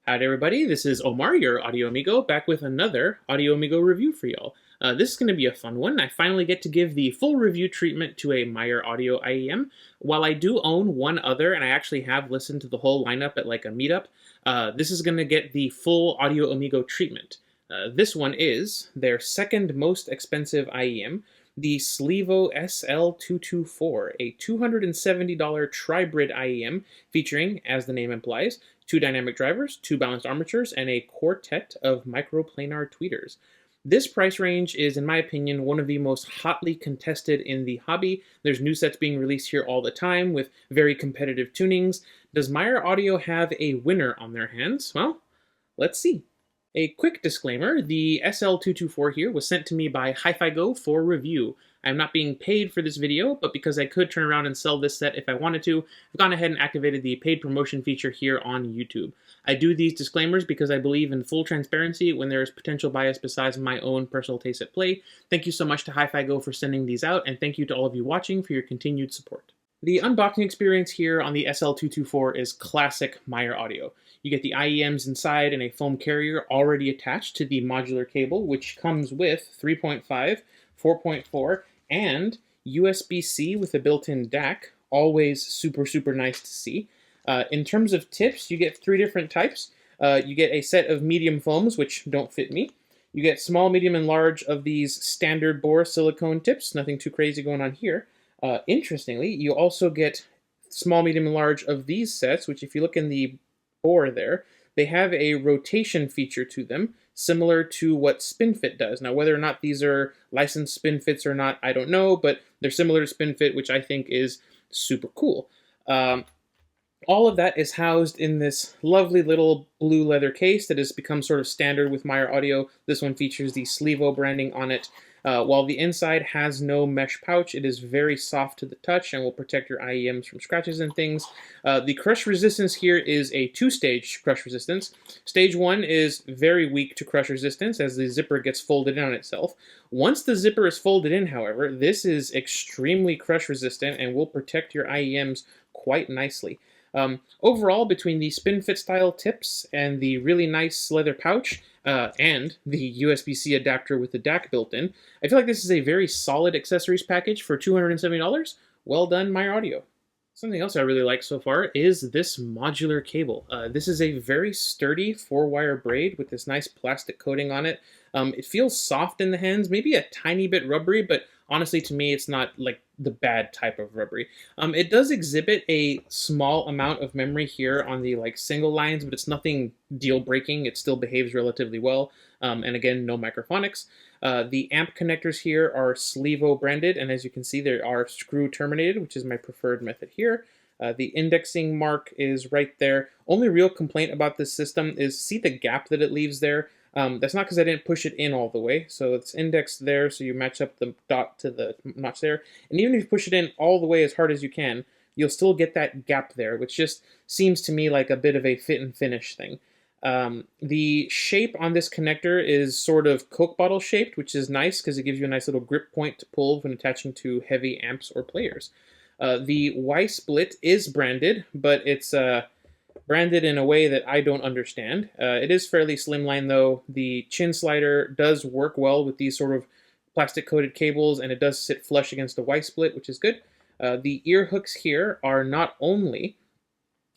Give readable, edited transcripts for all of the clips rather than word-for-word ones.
Howdy everybody, this is Omar, your Audio Amigo, back with another Audio Amigo review for y'all. This is going to be a fun one. I finally get to give the full review treatment to a Myer-Audio IEM. While I do own one other, and I actually have listened to the whole lineup at like a meetup, this is going to get the full Audio Amigo treatment. This one is their second most expensive IEM, the SLIIVO SL224, a $270 Tribrid IEM featuring, as the name implies, 2 dynamic drivers, 2 balanced armatures, and a quartet of microplanar tweeters. This price range is, in my opinion, one of the most hotly contested in the hobby. There's new sets being released here all the time with very competitive tunings. Does Myer-Audio have a winner on their hands? Well, let's see. A quick disclaimer, the SL224 here was sent to me by HiFiGo for review. I'm not being paid for this video, but because I could turn around and sell this set if I wanted to, I've gone ahead and activated the paid promotion feature here on YouTube. I do these disclaimers because I believe in full transparency when there is potential bias besides my own personal taste at play. Thank you so much to HiFiGo for sending these out, and thank you to all of you watching for your continued support. The unboxing experience here on the SL224 is classic Myer-Audio. You get the IEMs inside in a foam carrier already attached to the modular cable, which comes with 3.5, 4.4, and USB-C with a built-in DAC. Always super, super nice to see. In terms of tips, you get 3 different types. You get a set of medium foams, which don't fit me. You get small, medium, and large of these standard bore silicone tips. Nothing too crazy going on here. Interestingly, you also get small, medium, and large of these sets, which if you look in the bore there, they have a rotation feature to them, similar to what Spinfit does. Now, whether or not these are licensed Spinfits or not, I don't know, but they're similar to Spinfit, which I think is super cool. All of that is housed in this lovely little blue leather case that has become sort of standard with Myer-Audio. This one features the SLIIVO branding on it. While the inside has no mesh pouch, it is very soft to the touch and will protect your IEMs from scratches and things. The crush resistance here is a 2-stage crush resistance. Stage 1 is very weak to crush resistance as the zipper gets folded in on itself. Once the zipper is folded in, however, this is extremely crush resistant and will protect your IEMs quite nicely. Overall, between the Spinfit style tips and the really nice leather pouch, and the USB-C adapter with the DAC built in, I feel like this is a very solid accessories package for $270. Well done, Myer-Audio. Something else I really like so far is this modular cable. This is a very sturdy 4-wire braid with this nice plastic coating on it. It feels soft in the hands, maybe a tiny bit rubbery, but honestly to me it's not like the bad type of rubbery. It does exhibit a small amount of memory here on the single lines, but it's nothing deal breaking. It still behaves relatively well. And again, no microphonics. The amp connectors here are SLIIVO branded, and as you can see, they are screw terminated, which is my preferred method here. The indexing mark is right there. Only real complaint about this system is see the gap that it leaves there. That's not because I didn't push it in all the way, so it's indexed there, so you match up the dot to the notch there. And even if you push it in all the way as hard as you can, you'll still get that gap there, which just seems to me like a bit of a fit and finish thing. The shape on this connector is sort of Coke bottle shaped, which is nice because it gives you a nice little grip point to pull when attaching to heavy amps or players. The Y split is branded, but it's branded in a way that I don't understand. It is fairly slimline though. The chin slider does work well with these sort of plastic coated cables, and it does sit flush against the Y split, which is good. The ear hooks here are not only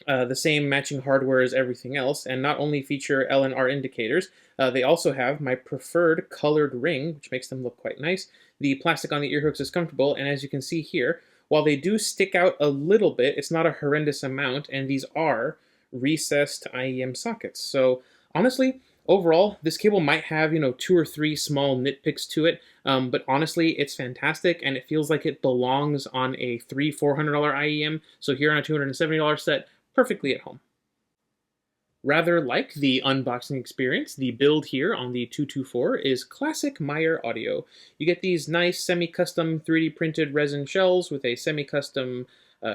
the same matching hardware as everything else, and not only feature L and R indicators, they also have my preferred colored ring, which makes them look quite nice. The plastic on the ear hooks is comfortable, and as you can see here, while they do stick out a little bit, it's not a horrendous amount, and these are recessed IEM sockets. So honestly, overall, this cable might have, 2 or 3 small nitpicks to it, but honestly, it's fantastic, and it feels like it belongs on a $300-400 IEM, so here on a $270 set, perfectly at home. Rather like the unboxing experience, the build here on the 224 is classic Myer-Audio. You get these nice semi-custom 3D printed resin shells with a semi-custom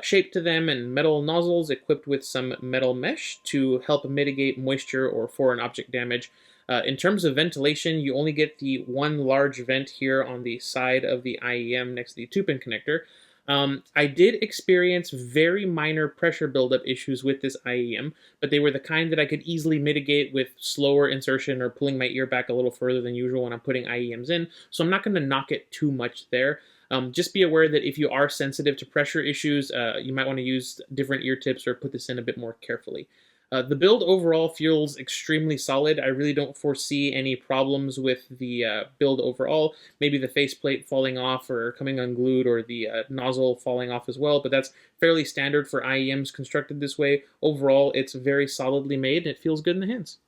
shape to them and metal nozzles equipped with some metal mesh to help mitigate moisture or foreign object damage. In terms of ventilation, you only get the one large vent here on the side of the IEM next to the 2-pin connector. I did experience very minor pressure buildup issues with this IEM, but they were the kind that I could easily mitigate with slower insertion or pulling my ear back a little further than usual when I'm putting IEMs in, so I'm not going to knock it too much there. Just be aware that if you are sensitive to pressure issues, you might want to use different ear tips or put this in a bit more carefully. The build overall feels extremely solid. I really don't foresee any problems with the build overall. Maybe the faceplate falling off or coming unglued, or the nozzle falling off as well, but that's fairly standard for IEMs constructed this way. Overall, it's very solidly made and it feels good in the hands.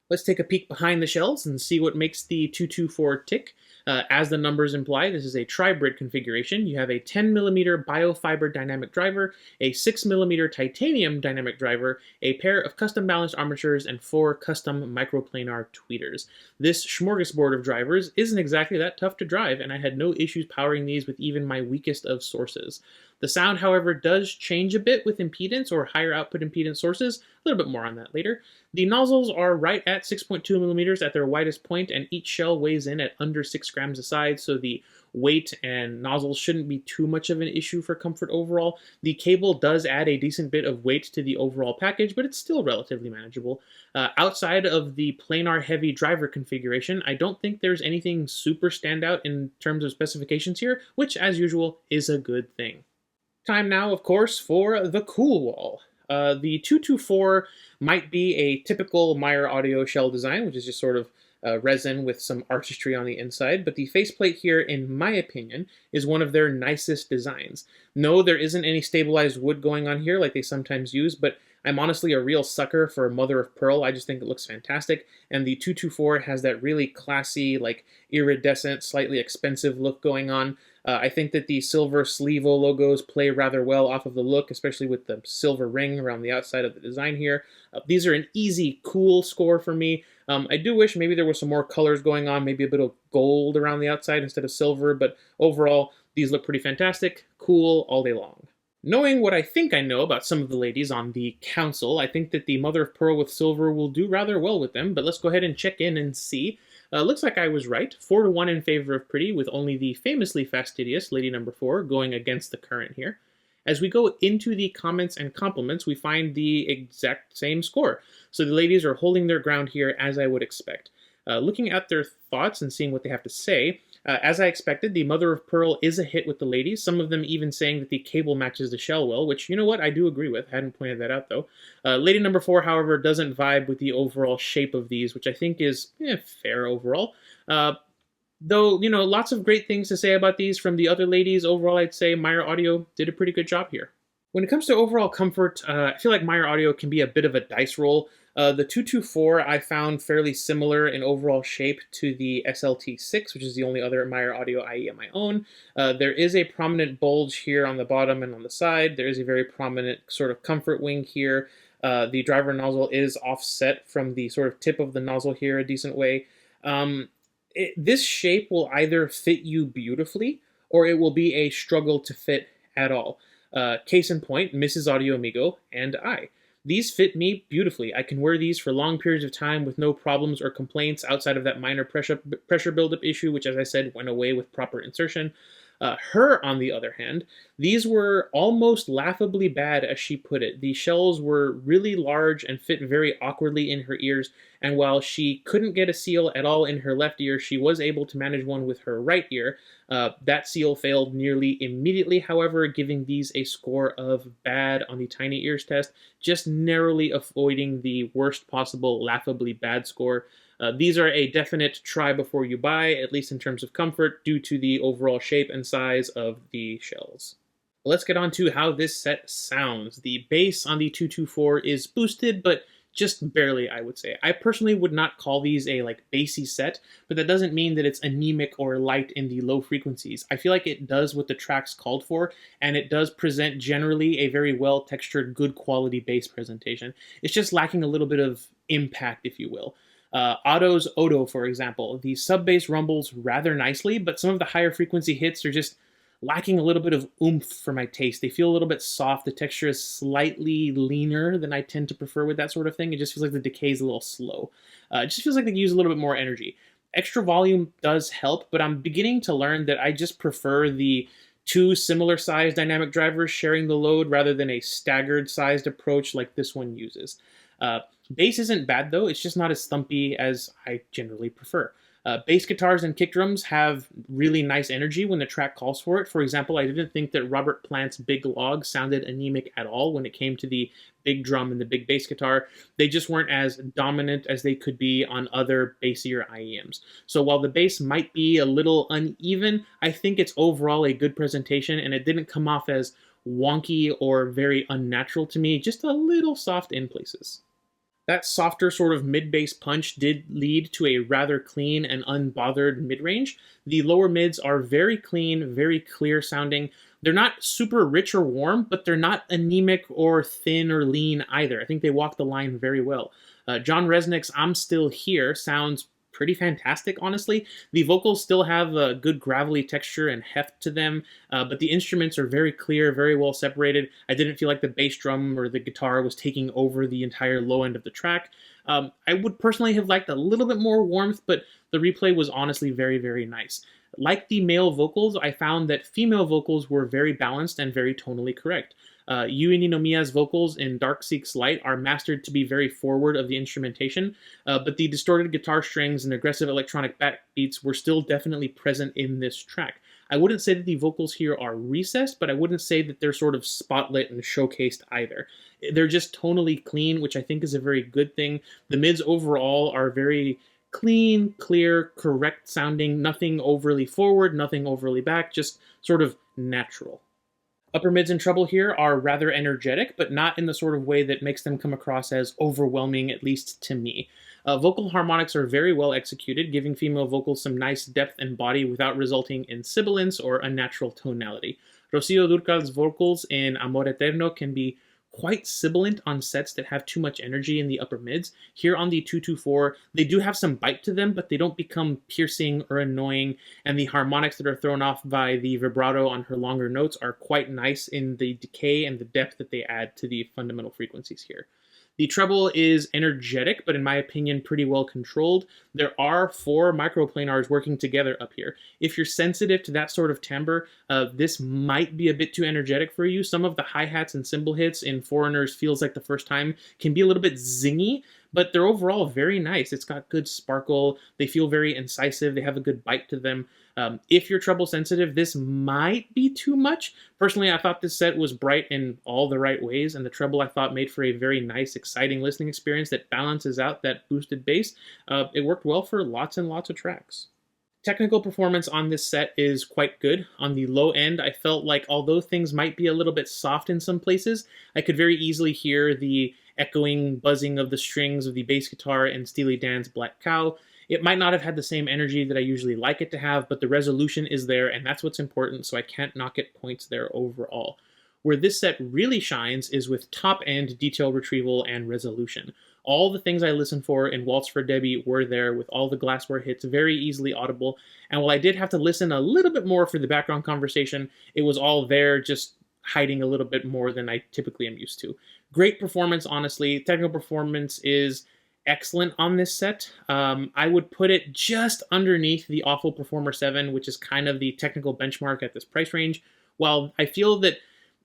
Let's take a peek behind the shells and see what makes the 224 tick. As the numbers imply, this is a Tribrid configuration. You have a 10mm biofiber dynamic driver, a 6mm titanium dynamic driver, a pair of custom balanced armatures, and 4 custom microplanar tweeters. This smorgasbord of drivers isn't exactly that tough to drive, and I had no issues powering these with even my weakest of sources. The sound, however, does change a bit with impedance or higher output impedance sources. A little bit more on that later. The nozzles are right at 6.2mm at their widest point, and each shell weighs in at under 6 grams a side, so the weight and nozzles shouldn't be too much of an issue for comfort overall. The cable does add a decent bit of weight to the overall package, but it's still relatively manageable. Outside of the planar heavy driver configuration, I don't think there's anything super standout in terms of specifications here, which, as usual, is a good thing. Time now, of course, for the cool wall. The 224 might be a typical Myer-Audio shell design, which is just sort of resin with some artistry on the inside, but the faceplate here, in my opinion, is one of their nicest designs. No, there isn't any stabilized wood going on here like they sometimes use, but I'm honestly a real sucker for mother of pearl. I just think it looks fantastic, and the 224 has that really classy, like iridescent, slightly expensive look going on. I think that the silver SLIIVO logos play rather well off of the look, especially with the silver ring around the outside of the design here. These are an easy, cool score for me. I do wish maybe there were some more colors going on, maybe a bit of gold around the outside instead of silver, but overall, these look pretty fantastic, cool all day long. Knowing what I think I know about some of the ladies on the council, I think that the mother of pearl with silver will do rather well with them, but let's go ahead and check in and see. Looks like I was right, 4-1 in favor of pretty, with only the famously fastidious lady number 4 going against the current here. As we go into the comments and compliments, we find the exact same score. So the ladies are holding their ground here, as I would expect. Looking at their thoughts and seeing what they have to say, as I expected, the mother of pearl is a hit with the ladies, some of them even saying that the cable matches the shell well, which, you know what, I do agree with. I hadn't pointed that out, though. Lady number 4, however, doesn't vibe with the overall shape of these, which I think is fair overall. Though, you know, lots of great things to say about these from the other ladies. Overall, I'd say Myer-Audio did a pretty good job here. When it comes to overall comfort, I feel like Myer-Audio can be a bit of a dice roll. The 224 I found fairly similar in overall shape to the SLT6, which is the only other Myer-Audio IEM I own. There is a prominent bulge here on the bottom and on the side. There is a very prominent sort of comfort wing here. The driver nozzle is offset from the sort of tip of the nozzle here a decent way. This shape will either fit you beautifully, or it will be a struggle to fit at all. Case in point, Mrs. Audio Amigo and I. These fit me beautifully. I can wear these for long periods of time with no problems or complaints outside of that minor pressure buildup issue, which, as I said, went away with proper insertion. Her, on the other hand, these were almost laughably bad, as she put it. The shells were really large and fit very awkwardly in her ears, and while she couldn't get a seal at all in her left ear, she was able to manage one with her right ear. That seal failed nearly immediately, however, giving these a score of bad on the tiny ears test, just narrowly avoiding the worst possible laughably bad score. These are a definite try before you buy, at least in terms of comfort, due to the overall shape and size of the shells. Let's get on to how this set sounds. The bass on the 224 is boosted, but just barely, I would say. I personally would not call these a bassy set, but that doesn't mean that it's anemic or light in the low frequencies. I feel like it does what the tracks called for, and it does present generally a very well-textured, good quality bass presentation. It's just lacking a little bit of impact, if you will. Otto's Odo, for example, the sub-bass rumbles rather nicely, but some of the higher frequency hits are just lacking a little bit of oomph for my taste. They feel a little bit soft. The texture is slightly leaner than I tend to prefer with that sort of thing. It just feels like the decay is a little slow. It just feels like they use a little bit more energy. Extra volume does help, but I'm beginning to learn that I just prefer the two similar sized dynamic drivers sharing the load rather than a staggered sized approach like this one uses. Bass isn't bad though, it's just not as thumpy as I generally prefer. Bass guitars and kick drums have really nice energy when the track calls for it. For example, I didn't think that Robert Plant's Big Log sounded anemic at all when it came to the big drum and the big bass guitar. They just weren't as dominant as they could be on other bassier IEMs. So while the bass might be a little uneven, I think it's overall a good presentation, and it didn't come off as wonky or very unnatural to me, just a little soft in places. That softer sort of mid-bass punch did lead to a rather clean and unbothered mid-range. The lower mids are very clean, very clear sounding. They're not super rich or warm, but they're not anemic or thin or lean either. I think they walk the line very well. John Resnick's I'm Still Here sounds pretty fantastic, honestly. The vocals still have a good gravelly texture and heft to them, but the instruments are very clear, very well separated. I didn't feel like the bass drum or the guitar was taking over the entire low end of the track. I would personally have liked a little bit more warmth, but the replay was honestly very, very nice. Like the male vocals, I found that female vocals were very balanced and very tonally correct. Yui Ninomiya's vocals in Dark Seeks Light are mastered to be very forward of the instrumentation, but the distorted guitar strings and aggressive electronic backbeats were still definitely present in this track. I wouldn't say that the vocals here are recessed, but I wouldn't say that they're sort of spotlit and showcased either. They're just tonally clean, which I think is a very good thing. The mids overall are very clean, clear, correct sounding, nothing overly forward, nothing overly back, just sort of natural. Upper mids and treble here are rather energetic, but not in the sort of way that makes them come across as overwhelming, at least to me. Vocal harmonics are very well executed, giving female vocals some nice depth and body without resulting in sibilance or unnatural tonality. Rocio Durcal's vocals in Amor Eterno can be quite sibilant on sets that have too much energy in the upper mids. Here on the 224, they do have some bite to them, but they don't become piercing or annoying, and the harmonics that are thrown off by the vibrato on her longer notes are quite nice in the decay and the depth that they add to the fundamental frequencies here. The treble is energetic, but in my opinion, pretty well controlled. There are 4 microplanars working together up here. If you're sensitive to that sort of timbre, this might be a bit too energetic for you. Some of the hi-hats and cymbal hits in Foreigner's Feels Like the First Time can be a little bit zingy, but they're overall very nice. It's got good sparkle. They feel very incisive. They have a good bite to them. If you're treble sensitive, this might be too much. Personally, I thought this set was bright in all the right ways, and the treble I thought made for a very nice, exciting listening experience that balances out that boosted bass. It worked well for lots and lots of tracks. Technical performance on this set is quite good. On the low end, I felt like although things might be a little bit soft in some places, I could very easily hear the echoing buzzing of the strings of the bass guitar in Steely Dan's Black Cow. It might not have had the same energy that I usually like it to have, but the resolution is there, and that's what's important, so I can't knock it points there overall. Where this set really shines is with top-end detail retrieval and resolution. All the things I listened for in Waltz for Debbie were there, with all the glassware hits very easily audible, and while I did have to listen a little bit more for the background conversation, it was all there, just hiding a little bit more than I typically am used to. Great performance, honestly. Technical performance is excellent on this set. I would put it just underneath the awful Performer 7, which is kind of the technical benchmark at this price range. While I feel that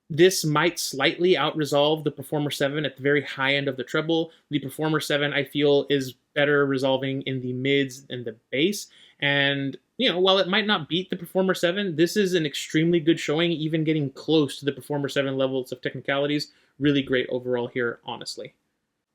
this might slightly out-resolve the Performer 7 at the very high end of the treble, the Performer 7, I feel, is better resolving in the mids and the bass. And, while it might not beat the Performer 7, this is an extremely good showing, even getting close to the Performer 7 levels of technicalities. Really great overall here, honestly.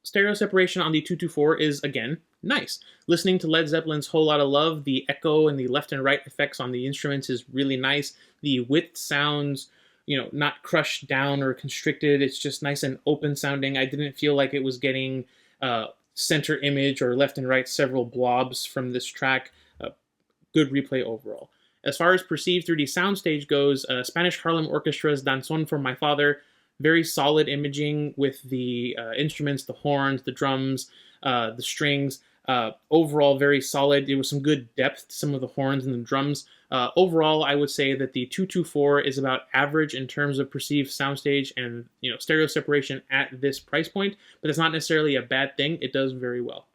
Stereo separation on the 224 is, again, nice. Listening to Led Zeppelin's Whole Lotta Love, the echo and the left and right effects on the instruments is really nice. The width sounds, not crushed down or constricted. It's just nice and open sounding. I didn't feel like it was getting center image or left and right several blobs from this track. Good replay overall. As far as perceived 3D soundstage goes, Spanish Harlem Orchestra's Danzón for My Father, very solid imaging with the instruments, the horns, the drums, the strings. Overall, very solid. There was some good depth to some of the horns and the drums. Overall, I would say that the 224 is about average in terms of perceived soundstage and stereo separation at this price point, but it's not necessarily a bad thing. It does very well.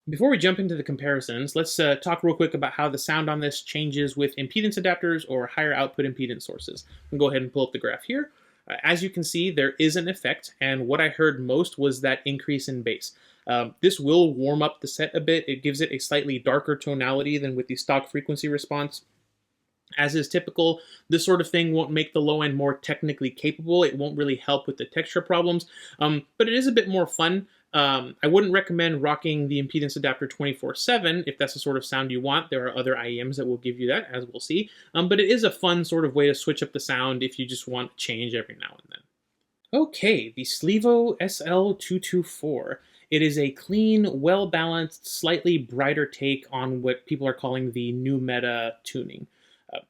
Before we jump into the comparisons, let's talk real quick about how the sound on this changes with impedance adapters or higher output impedance sources. I'll go ahead and pull up the graph here. As you can see, there is an effect, and what I heard most was that increase in bass. This will warm up the set a bit. It gives it a slightly darker tonality than with the stock frequency response. As is typical, this sort of thing won't make the low end more technically capable. It won't really help with the texture problems, but it is a bit more fun. I wouldn't recommend rocking the impedance adapter 24/7 if that's the sort of sound you want. There are other IEMs that will give you that, as we'll see, but it is a fun sort of way to switch up the sound if you just want to change every now and then. Okay, the SLIIVO SL224. It is a clean, well-balanced, slightly brighter take on what people are calling the new meta tuning.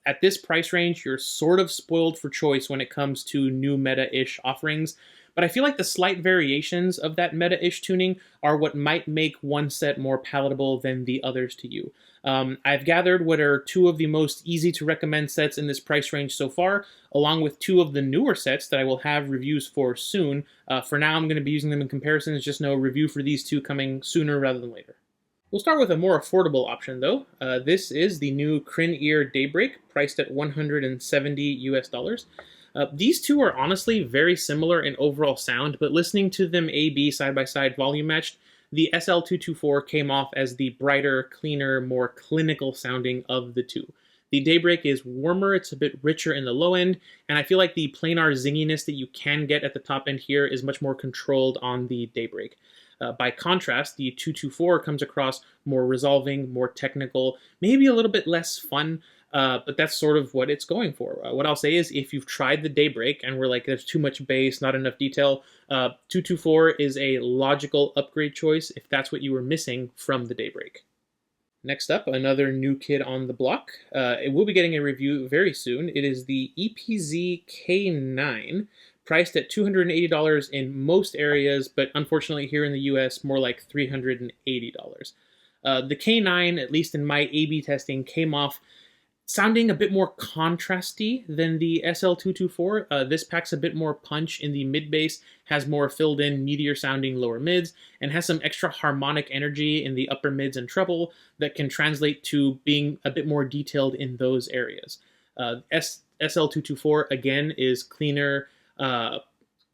At this price range, you're sort of spoiled for choice when it comes to new meta-ish offerings, but I feel like the slight variations of that meta-ish tuning are what might make one set more palatable than the others to you. I've gathered what are two of the most easy to recommend sets in this price range so far, along with two of the newer sets that I will have reviews for soon. For now, I'm going to be using them in comparisons, just know review for these two coming sooner rather than later. We'll start with a more affordable option though. This is the new Crinear Daybreak, priced at $170 US. These two are honestly very similar in overall sound, but listening to them A-B side-by-side volume matched, the SL224 came off as the brighter, cleaner, more clinical sounding of the two. The Daybreak is warmer, it's a bit richer in the low end, and I feel like the planar zinginess that you can get at the top end here is much more controlled on the Daybreak. By contrast, the 224 comes across more resolving, more technical, maybe a little bit less fun, but that's sort of what it's going for. What I'll say is if you've tried the Daybreak and we're like, there's too much bass, not enough detail, 224 is a logical upgrade choice if that's what you were missing from the Daybreak. Next up, another new kid on the block. It will be getting a review very soon. It is the EPZ K9, priced at $280 in most areas, but unfortunately here in the US, more like $380. The K9, at least in my A/B testing, came off sounding a bit more contrasty than the SL224. This packs a bit more punch in the mid bass, has more filled in, meatier sounding lower mids, and has some extra harmonic energy in the upper mids and treble that can translate to being a bit more detailed in those areas. SL224, again, is cleaner,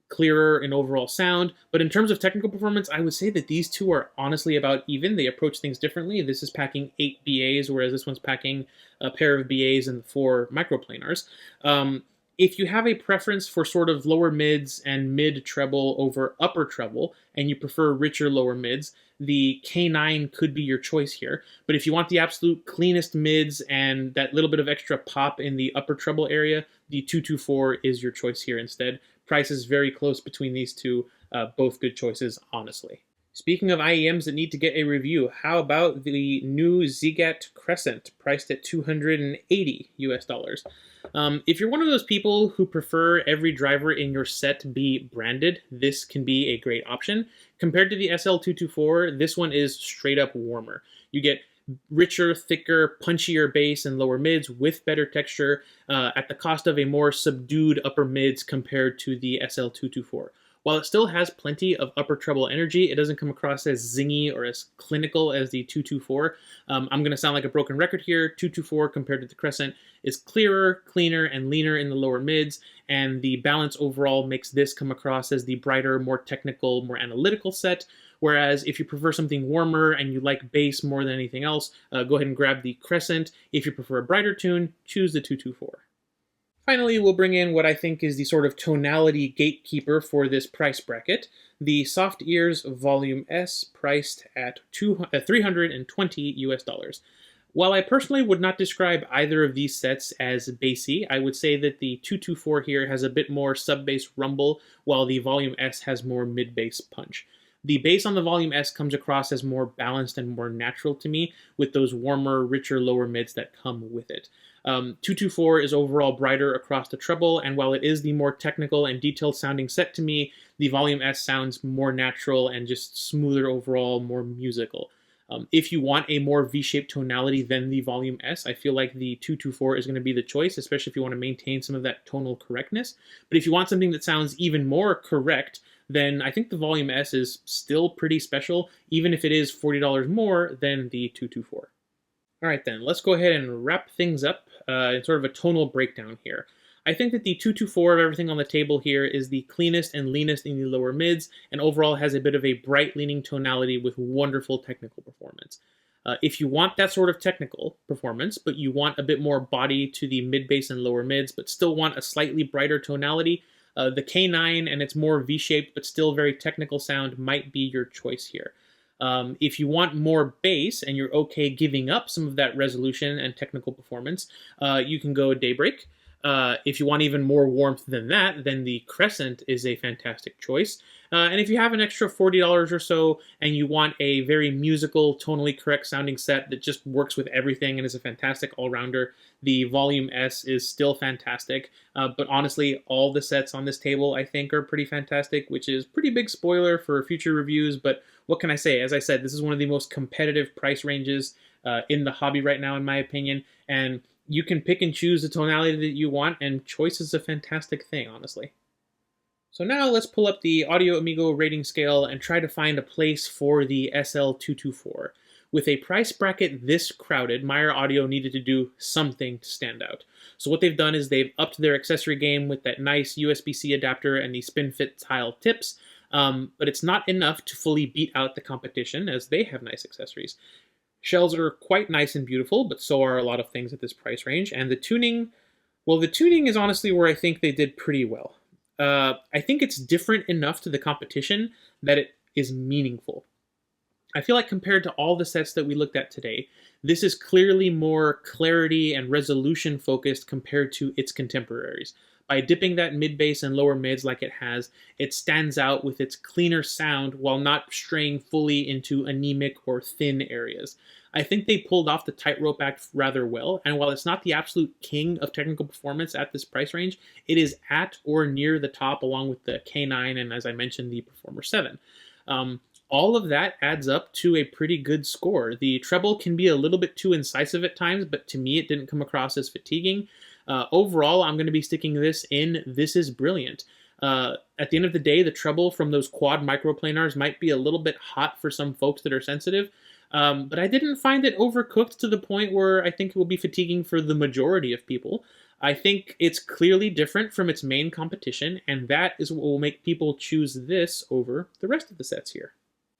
clearer in overall sound, but in terms of technical performance, I would say that these two are honestly about even. They approach things differently. This is packing 8 BAs, whereas this one's packing a pair of BAs and 4 microplanars. If you have a preference for sort of lower mids and mid treble over upper treble, and you prefer richer lower mids, the K9 could be your choice here. But if you want the absolute cleanest mids and that little bit of extra pop in the upper treble area, the 224 is your choice here instead. Price is very close between these two, both good choices, honestly. Speaking of IEMs that need to get a review, how about the new Ziigaat Crescent, priced at $280 US? If you're one of those people who prefer every driver in your set be branded, this can be a great option. Compared to the SL224, this one is straight up warmer. You get richer, thicker, punchier bass and lower mids with better texture at the cost of a more subdued upper mids compared to the SL224. While it still has plenty of upper treble energy, it doesn't come across as zingy or as clinical as the 224. I'm going to sound like a broken record here. 224 compared to the Crescent is clearer, cleaner, and leaner in the lower mids, and the balance overall makes this come across as the brighter, more technical, more analytical set. Whereas if you prefer something warmer and you like bass more than anything else, go ahead and grab the Crescent. If you prefer a brighter tune, choose the 224. Finally, we'll bring in what I think is the sort of tonality gatekeeper for this price bracket, the Softears Volume S, priced at $320 US. While I personally would not describe either of these sets as bassy, I would say that the 224 here has a bit more sub-bass rumble, while the Volume S has more mid-bass punch. The bass on the Volume S comes across as more balanced and more natural to me, with those warmer, richer lower mids that come with it. 224 is overall brighter across the treble, and while it is the more technical and detailed sounding set to me, the Volume S sounds more natural and just smoother overall, more musical. If you want a more V-shaped tonality than the Volume S, I feel like the 224 is going to be the choice, especially if you want to maintain some of that tonal correctness. But if you want something that sounds even more correct, then I think the Volume S is still pretty special, even if it is $40 more than the 224. All right then, let's go ahead and wrap things up in sort of a tonal breakdown here. I think that the 224 of everything on the table here is the cleanest and leanest in the lower mids, and overall has a bit of a bright leaning tonality with wonderful technical performance. If you want that sort of technical performance, but you want a bit more body to the mid-bass and lower mids, but still want a slightly brighter tonality, the K9 and its more V-shaped but still very technical sound might be your choice here. If you want more bass and you're okay giving up some of that resolution and technical performance, you can go Daybreak. If you want even more warmth than that, then the Crescent is a fantastic choice. And if you have an extra $40 or so and you want a very musical, tonally correct sounding set that just works with everything and is a fantastic all-rounder, the Volume S is still fantastic. But honestly, all the sets on this table I think are pretty fantastic, which is pretty big spoiler for future reviews, but what can I say? As I said, this is one of the most competitive price ranges in the hobby right now, in my opinion, and you can pick and choose the tonality that you want, and choice is a fantastic thing, honestly. So now let's pull up the Audio Amigo rating scale and try to find a place for the SL224. With a price bracket this crowded, Myer-Audio needed to do something to stand out. So what they've done is they've upped their accessory game with that nice USB C adapter and the Spinfit style tips, but it's not enough to fully beat out the competition, as they have nice accessories. Shells are quite nice and beautiful, but so are a lot of things at this price range. And the tuning, well, the tuning is honestly where I think they did pretty well. I think it's different enough to the competition that it is meaningful. I feel like compared to all the sets that we looked at today, this is clearly more clarity and resolution focused compared to its contemporaries. By dipping that mid-bass and lower mids like it has, it stands out with its cleaner sound while not straying fully into anemic or thin areas. I think they pulled off the tightrope act rather well, and while it's not the absolute king of technical performance at this price range, it is at or near the top along with the K9 and, as I mentioned, the Performer 7. All of that adds up to a pretty good score. The treble can be a little bit too incisive at times, but to me it didn't come across as fatiguing. Overall, I'm going to be sticking this in This is Brilliant. At the end of the day, the treble from those quad microplanars might be a little bit hot for some folks that are sensitive, but I didn't find it overcooked to the point where I think it will be fatiguing for the majority of people. I think it's clearly different from its main competition, and that is what will make people choose this over the rest of the sets here.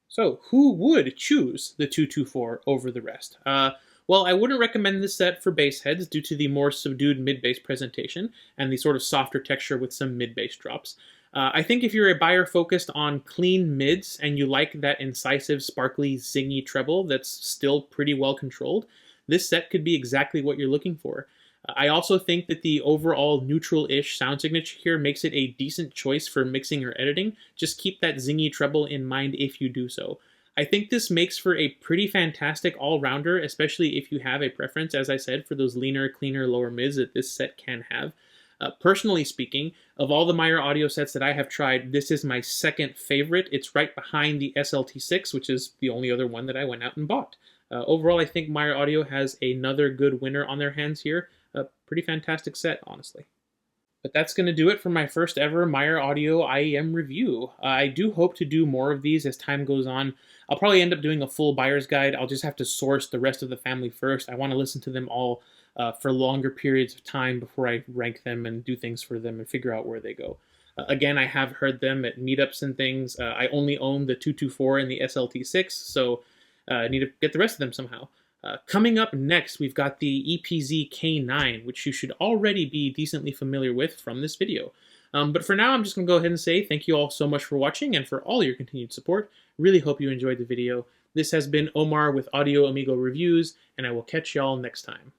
So, who would choose the 224 over the rest? Well, I wouldn't recommend this set for bass heads due to the more subdued mid-bass presentation and the sort of softer texture with some mid-bass drops. I think if you're a buyer focused on clean mids and you like that incisive, sparkly, zingy treble that's still pretty well controlled, this set could be exactly what you're looking for. I also think that the overall neutral-ish sound signature here makes it a decent choice for mixing or editing. Just keep that zingy treble in mind if you do so. I think this makes for a pretty fantastic all-rounder, especially if you have a preference, as I said, for those leaner, cleaner, lower mids that this set can have. Personally speaking, of all the Myer-Audio sets that I have tried, this is my second favorite. It's right behind the SLT6, which is the only other one that I went out and bought. Overall, I think Myer-Audio has another good winner on their hands here. A pretty fantastic set, honestly. But that's going to do it for my first ever Myer-Audio IEM review. I do hope to do more of these as time goes on. I'll probably end up doing a full buyer's guide. I'll just have to source the rest of the family first. I want to listen to them all for longer periods of time before I rank them and do things for them and figure out where they go. Again, I have heard them at meetups and things. I only own the 224 and the SLT6, so I need to get the rest of them somehow. Coming up next, we've got the EPZ K9, which you should already be decently familiar with from this video. But for now, I'm just going to go ahead and say thank you all so much for watching and for all your continued support. Really hope you enjoyed the video. This has been Omar with Audio Amigo Reviews, and I will catch y'all next time.